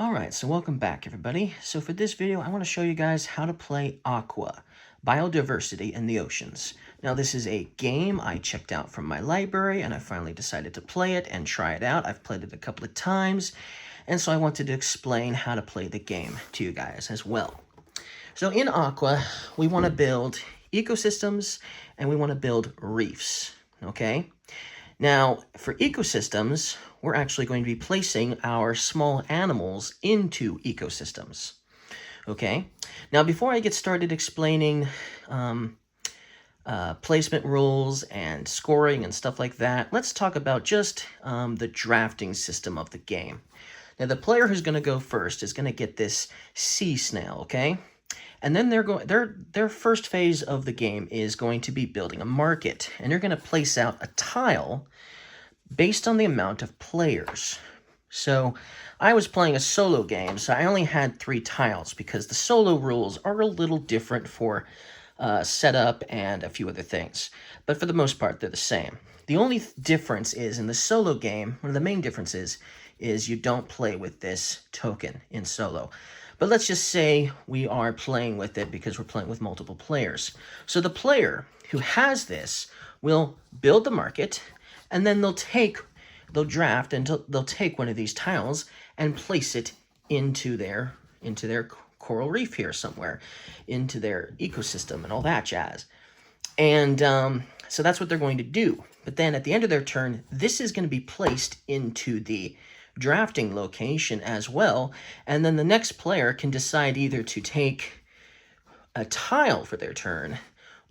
Alright, so welcome back everybody. So for this video, I want to show you guys how to play Aqua, Biodiversity in the Oceans. Now this is a game I checked out from my library and I finally decided to play it and try it out. I've played it a couple of times, and so I wanted to explain how to play the game to you guys as well. So in Aqua, we want to build ecosystems and we want to build reefs, okay? Now, for ecosystems, we're actually going to be placing our small animals into ecosystems, okay? Now, before I get started explaining placement rules and scoring and stuff like that, let's talk about just the drafting system of the game. Now, the player who's going to go first is going to get this sea snail, okay? And then their first phase of the game is going to be building a market, and they're going to place out a tile based on the amount of players. So I was playing a solo game, so I only had 3 tiles because the solo rules are a little different for setup and a few other things. But for the most part, they're the same. The only difference is in the solo game, one of the main differences is you don't play with this token in solo. But let's just say we are playing with it because we're playing with multiple players. So the player who has this will build the market, and then they'll draft and they'll take one of these tiles and place it into their coral reef here somewhere, into their ecosystem and all that jazz. And so that's what they're going to do. But then at the end of their turn, this is going to be placed into the drafting location as well, and then the next player can decide either to take a tile for their turn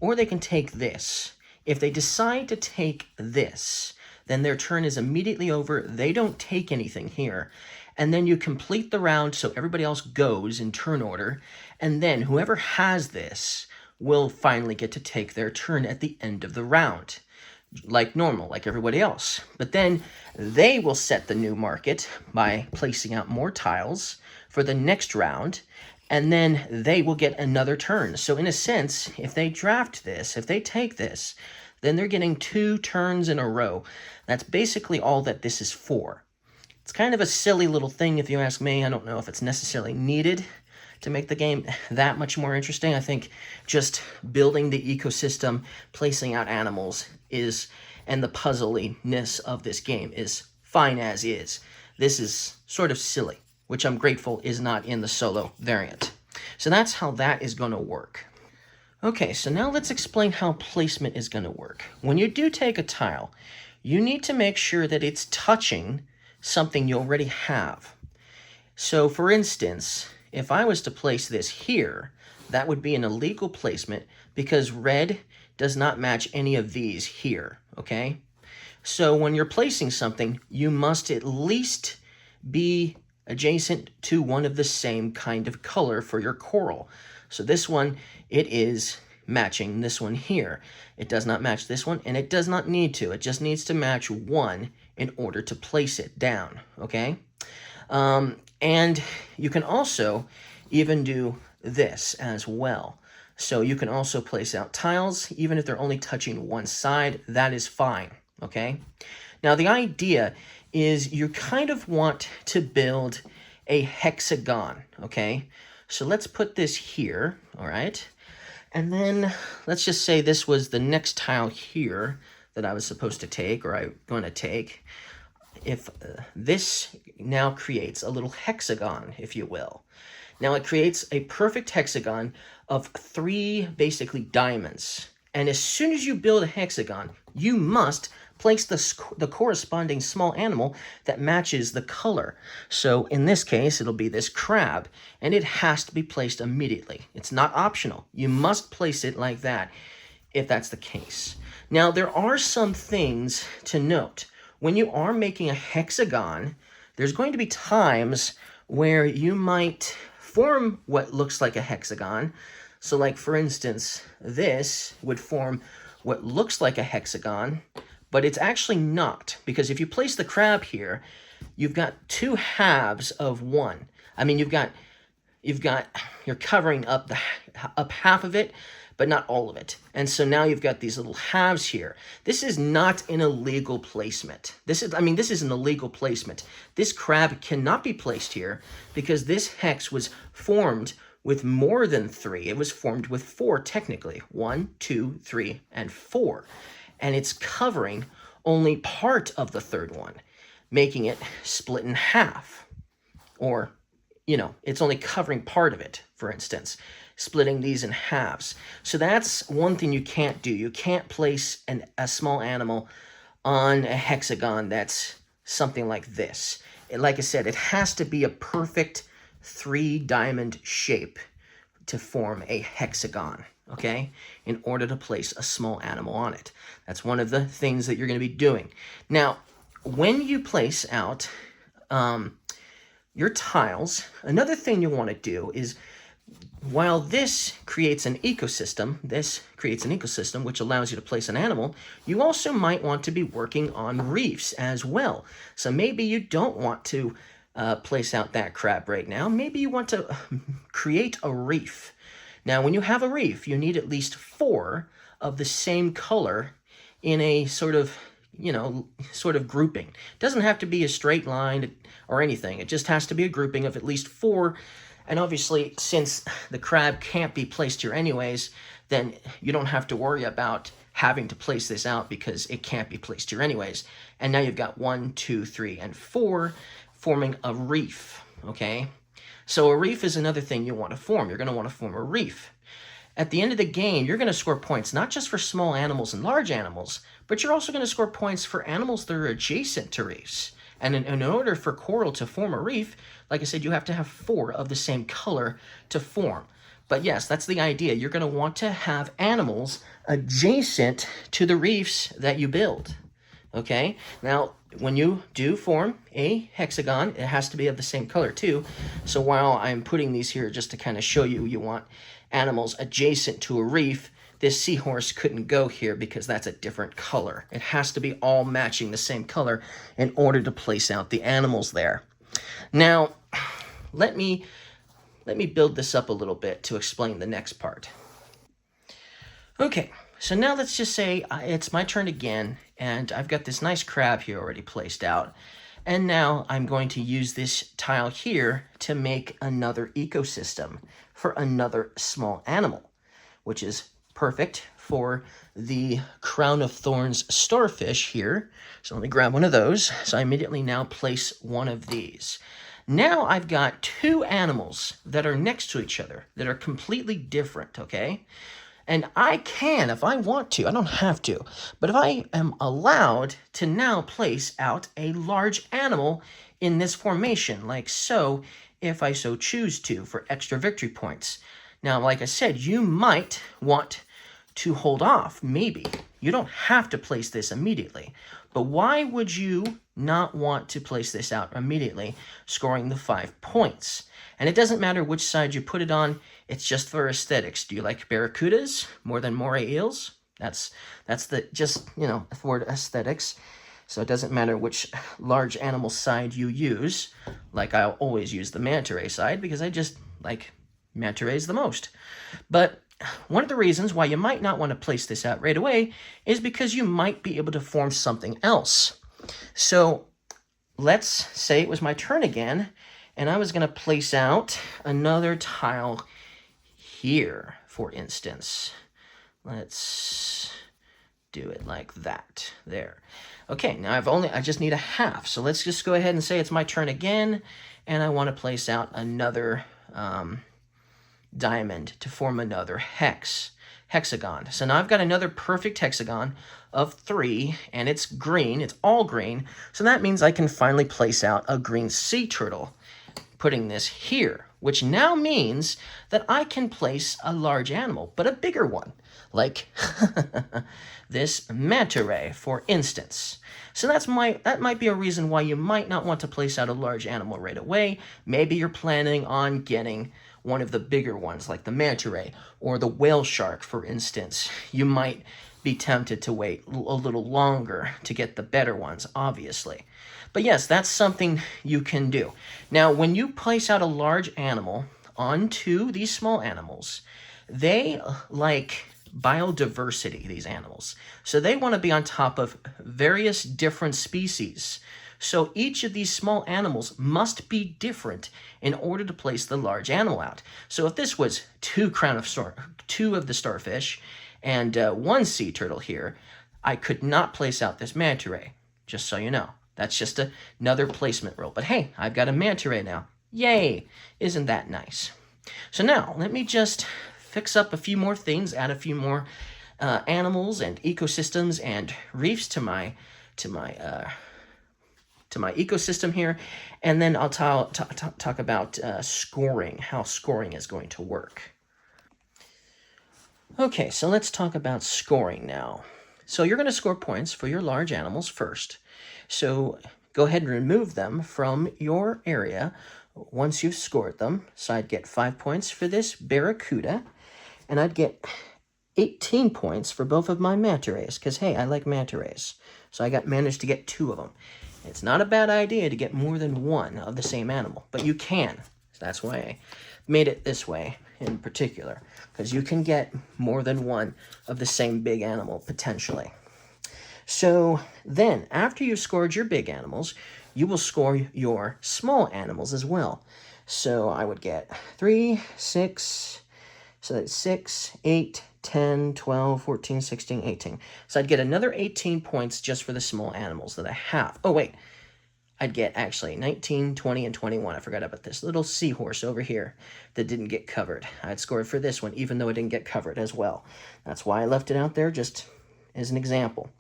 or they can take this. If they decide to take this, then their turn is immediately over. They don't take anything here, and then you complete the round so everybody else goes in turn order, and then whoever has this will finally get to take their turn at the end of the round, like normal, like everybody else. But then they will set the new market by placing out more tiles for the next round, and then they will get another turn. So in a sense, if they draft this, if they take this, then they're getting 2 turns in a row. That's basically all that this is for. It's kind of a silly little thing if you ask me. I don't know if it's necessarily needed to make the game that much more interesting. I think just building the ecosystem, placing out animals and the puzzliness of this game is fine as is. This is sort of silly, which I'm grateful is not in the solo variant. So that's how that is going to work. Okay, so now let's explain how placement is going to work. When you do take a tile, you need to make sure that it's touching something you already have. So for instance, if I was to place this here, that would be an illegal placement because red does not match any of these here, okay? So when you're placing something, you must at least be adjacent to one of the same kind of color for your coral. So this one, it is matching this one here. It does not match this one, and it does not need to. It just needs to match one in order to place it down, okay? And you can also even do this as well. So you can also place out tiles, even if they're only touching one side, that is fine, okay? Now the idea is you kind of want to build a hexagon, okay? So let's put this here, all right? And then let's just say this was the next tile here that I was supposed to take, or I'm going to take. If this now creates a little hexagon, if you will. Now it creates a perfect hexagon of 3 basically diamonds. And as soon as you build a hexagon, you must place the corresponding small animal that matches the color. So in this case, it'll be this crab, and it has to be placed immediately. It's not optional. You must place it like that if that's the case. Now, there are some things to note. When you are making a hexagon, there's going to be times where you might form what looks like a hexagon. So like, for instance, this would form what looks like a hexagon, but it's actually not, because if you place the crab here, you've got 2 halves of one. I mean, you're covering up half of it, but not all of it. And so now you've got these little halves here. This is not an illegal placement. This is an illegal placement. This crab cannot be placed here because this hex was formed with more than 3. It was formed with 4 technically. 1, 2, 3, and 4. And it's covering only part of the third one, making it split in half. Or, it's only covering part of it, for instance, splitting these in halves. So that's one thing you can't do. You can't place a small animal on a hexagon that's something like this. Like I said, it has to be a perfect 3-diamond shape to form a hexagon, okay, in order to place a small animal on it. That's one of the things that you're going to be doing. Now, when you place out your tiles, another thing you want to do is, while this creates an ecosystem, which allows you to place an animal, you also might want to be working on reefs as well. So maybe you don't want to place out that crab right now. Maybe you want to create a reef. Now, when you have a reef, you need at least 4 of the same color in a sort of grouping. It doesn't have to be a straight line or anything. It just has to be a grouping of at least 4. And obviously, since the crab can't be placed here anyways, then you don't have to worry about having to place this out because it can't be placed here anyways. And now you've got 1, 2, 3, and 4 forming a reef, okay? So a reef is another thing you want to form. You're going to want to form a reef. At the end of the game, you're going to score points not just for small animals and large animals, but you're also going to score points for animals that are adjacent to reefs. And in order for coral to form a reef, like I said, you have to have 4 of the same color to form. But yes, that's the idea. You're going to want to have animals adjacent to the reefs that you build. Okay? Now, when you do form a hexagon, it has to be of the same color too. So while I'm putting these here just to kind of show you, you want animals adjacent to a reef, this seahorse couldn't go here because that's a different color. It has to be all matching the same color in order to place out the animals there. Now, let me build this up a little bit to explain the next part. Okay, so now let's just say it's my turn again, and I've got this nice crab here already placed out. And now I'm going to use this tile here to make another ecosystem for another small animal, which is perfect for the crown of thorns starfish here. So let me grab one of those. So I immediately now place one of these. Now I've got 2 animals that are next to each other that are completely different, okay? And I can, if I want to, I don't have to, but if I am allowed to now place out a large animal in this formation, like so, if I so choose to, for extra victory points. Now, like I said, you might want to hold off, maybe. You don't have to place this immediately. But why would you not want to place this out immediately, scoring the 5 points? And it doesn't matter which side you put it on, it's just for aesthetics. Do you like barracudas more than moray eels? That's the for aesthetics. So it doesn't matter which large animal side you use. Like I'll always use the manta ray side because I just like manta rays the most. But one of the reasons why you might not want to place this out right away is because you might be able to form something else. So let's say it was my turn again, and I was going to place out another tile here, for instance. Let's do it like that. There. Okay, now I just need a half. So let's just go ahead and say it's my turn again, and I want to place out another diamond to form another hexagon. So now I've got another perfect hexagon of 3, and it's green. It's all green. So that means I can finally place out a green sea turtle, putting this here, which now means that I can place a large animal, but a bigger one, like this manta ray, for instance. So that might be a reason why you might not want to place out a large animal right away. Maybe you're planning on getting one of the bigger ones, like the manta ray or the whale shark, for instance. You might be tempted to wait a little longer to get the better ones, obviously. But yes, that's something you can do. Now, when you place out a large animal onto these small animals, they like biodiversity, these animals. So they want to be on top of various different species. So each of these small animals must be different in order to place the large animal out. So if this was two of the starfish and one sea turtle here, I could not place out this manta ray, just so you know. That's just another placement rule. But hey, I've got a manta ray now. Yay! Isn't that nice? So now, let me just fix up a few more things, add a few more animals and ecosystems and reefs to my ecosystem here, and then I'll talk about scoring, how scoring is going to work. Okay, so let's talk about scoring now. So you're going to score points for your large animals first. So go ahead and remove them from your area once you've scored them. So I'd get 5 points for this barracuda, and I'd get 18 points for both of my manta rays, because hey, I like manta rays. So I managed to get 2 of them. It's not a bad idea to get more than one of the same animal, but you can. That's why I made it this way in particular, because you can get more than one of the same big animal potentially. So then, after you've scored your big animals, you will score your small animals as well. So I would get 3, 6, so that's 6, 8, 10, 12, 14, 16, 18. So I'd get another 18 points just for the small animals that I have. Oh, wait. I'd get actually 19, 20, and 21. I forgot about this little seahorse over here that didn't get covered. I'd scored for this one, even though it didn't get covered as well. That's why I left it out there, just as an example.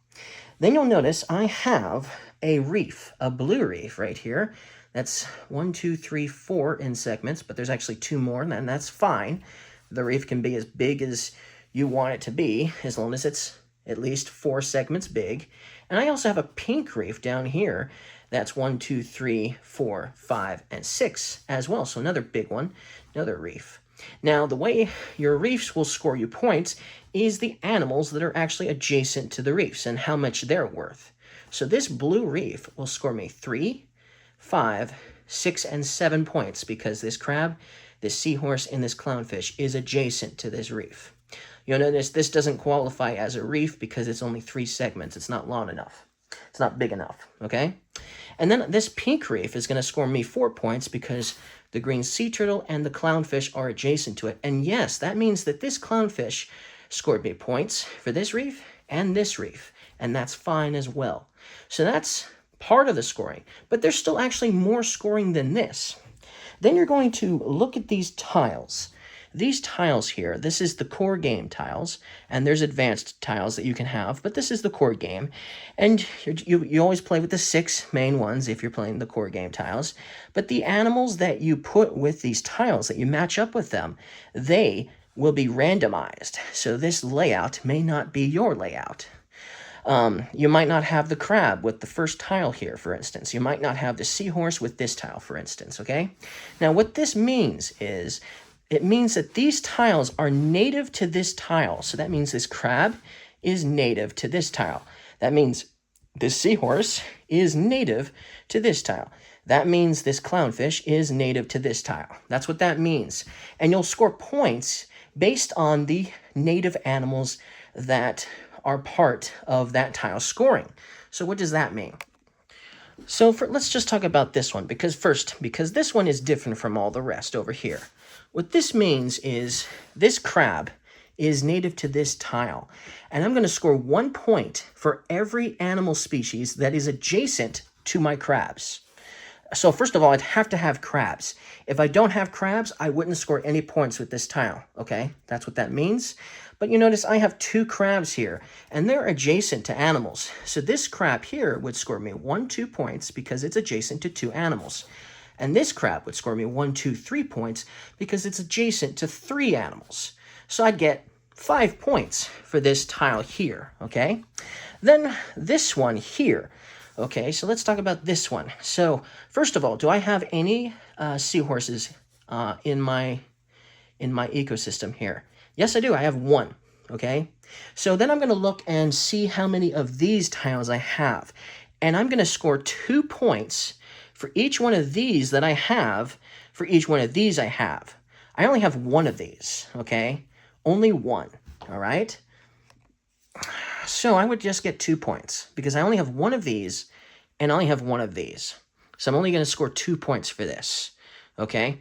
Then you'll notice I have a reef, a blue reef right here. That's 1, 2, 3, 4 in segments, but there's actually 2 more, and that's fine. The reef can be as big as you want it to be, as long as it's at least 4 segments big. And I also have a pink reef down here. That's 1, 2, 3, 4, 5, and 6 as well. So another big one, another reef. Now, the way your reefs will score you points is the animals that are actually adjacent to the reefs and how much they're worth. So this blue reef will score me 3, 5, 6, and 7 points because this crab, this seahorse, and this clownfish is adjacent to this reef. You'll notice this doesn't qualify as a reef because it's only 3 segments. It's not long enough. It's not big enough, okay? And then this pink reef is going to score me 4 points because the green sea turtle and the clownfish are adjacent to it. And yes, that means that this clownfish scored me points for this reef and this reef, and that's fine as well. So that's part of the scoring, but there's still actually more scoring than this. Then you're going to look at these tiles. These tiles here, this is the core game tiles, and there's advanced tiles that you can have, but this is the core game. And you always play with the 6 main ones if you're playing the core game tiles. But the animals that you put with these tiles, that you match up with them, they will be randomized. So this layout may not be your layout. You might not have the crab with the first tile here, for instance. You might not have the seahorse with this tile, for instance, okay? Now, what this means is, it means that these tiles are native to this tile. So that means this crab is native to this tile. That means this seahorse is native to this tile. That means this clownfish is native to this tile. That's what that means. And you'll score points based on the native animals that are part of that tile scoring. So what does that mean? So let's just talk about this one, because this one is different from all the rest over here. What this means is this crab is native to this tile, and I'm going to score 1 point for every animal species that is adjacent to my crabs. So first of all, I'd have to have crabs. If I don't have crabs, I wouldn't score any points with this tile, okay? That's what that means. But you notice I have 2 crabs here, and they're adjacent to animals. So this crab here would score me 1, 2 points because it's adjacent to 2 animals. And this crab would score me 1, 2, 3 points because it's adjacent to 3 animals. So I'd get 5 points for this tile here, okay? Then this one here. Okay, so let's talk about this one. So first of all, do I have any seahorses in my ecosystem here? Yes, I do. I have 1, okay? So then I'm going to look and see how many of these tiles I have. And I'm going to score 2 points for each one of these that I have, for each one of these I have. I only have 1 of these, okay? Only 1. All right. So I would just get 2 points because I only have one of these and I only have one of these. So I'm only going to score 2 points for this. Okay.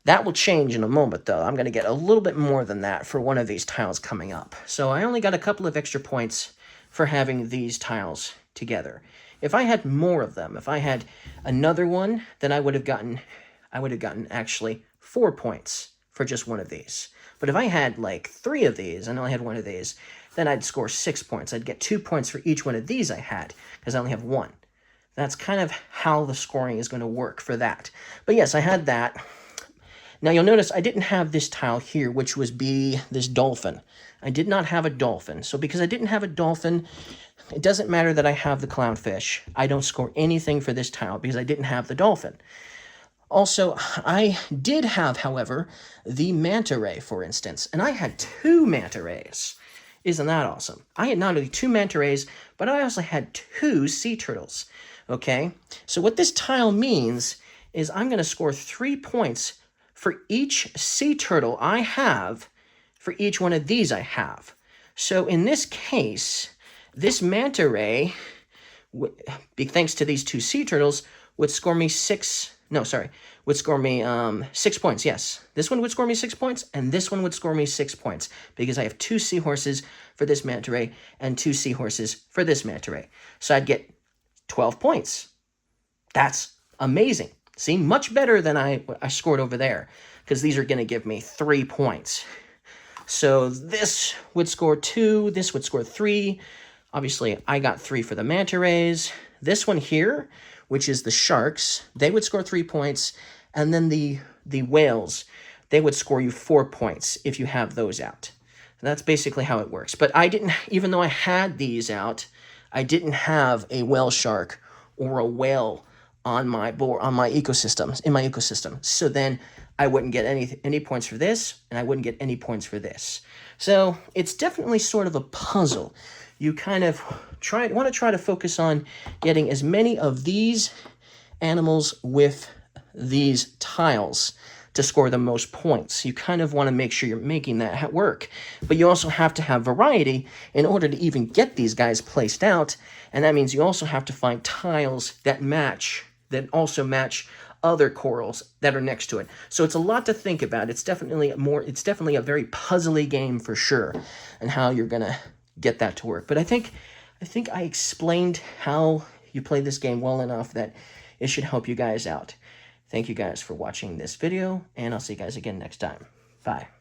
That will change in a moment, though. I'm going to get a little bit more than that for one of these tiles coming up. So I only got a couple of extra points for having these tiles together. If I had more of them, if I had another one, then I would have gotten actually 4 points for just one of these. But if I had like 3 of these and I only had one of these, then I'd score 6 points. I'd get 2 points for each one of these I had because I only have one. That's kind of how the scoring is going to work for that. But yes, I had that. Now, you'll notice I didn't have this tile here, which was this dolphin. I did not have a dolphin. So because I didn't have a dolphin, it doesn't matter that I have the clownfish. I don't score anything for this tile because I didn't have the dolphin. Also, I did have, however, the manta ray, for instance. And I had 2 manta rays. Isn't that awesome? I had not only 2 manta rays, but I also had 2 sea turtles. Okay? So what this tile means is I'm going to score 3 points for each sea turtle I have, for each one of these I have. So in this case, this manta ray, thanks to these 2 sea turtles, would score me 6 points, yes. This one would score me 6 points, and this one would score me 6 points, because I have 2 seahorses for this manta ray, and 2 seahorses for this manta ray. So I'd get 12 points. That's amazing. See, much better than I scored over there, because these are going to give me 3 points. So this would score 2, this would score 3. Obviously, I got 3 for the manta rays. This one here, which is the sharks, they would score 3 points. And then the whales, they would score you 4 points if you have those out. And that's basically how it works. But I didn't, even though I had these out, I didn't have a whale shark or a whale on my board, in my ecosystem. So then I wouldn't get any points for this, and I wouldn't get any points for this. So it's definitely sort of a puzzle. You kind of want to try to focus on getting as many of these animals with these tiles to score the most points. You kind of want to make sure you're making that work. But you also have to have variety in order to even get these guys placed out. And that means you also have to find tiles that also match other corals that are next to it. So it's a lot to think about. It's definitely a very puzzly game for sure, and how you're gonna get that to work. But I think I explained how you play this game well enough that it should help you guys out. Thank you guys for watching this video, and I'll see you guys again next time. Bye.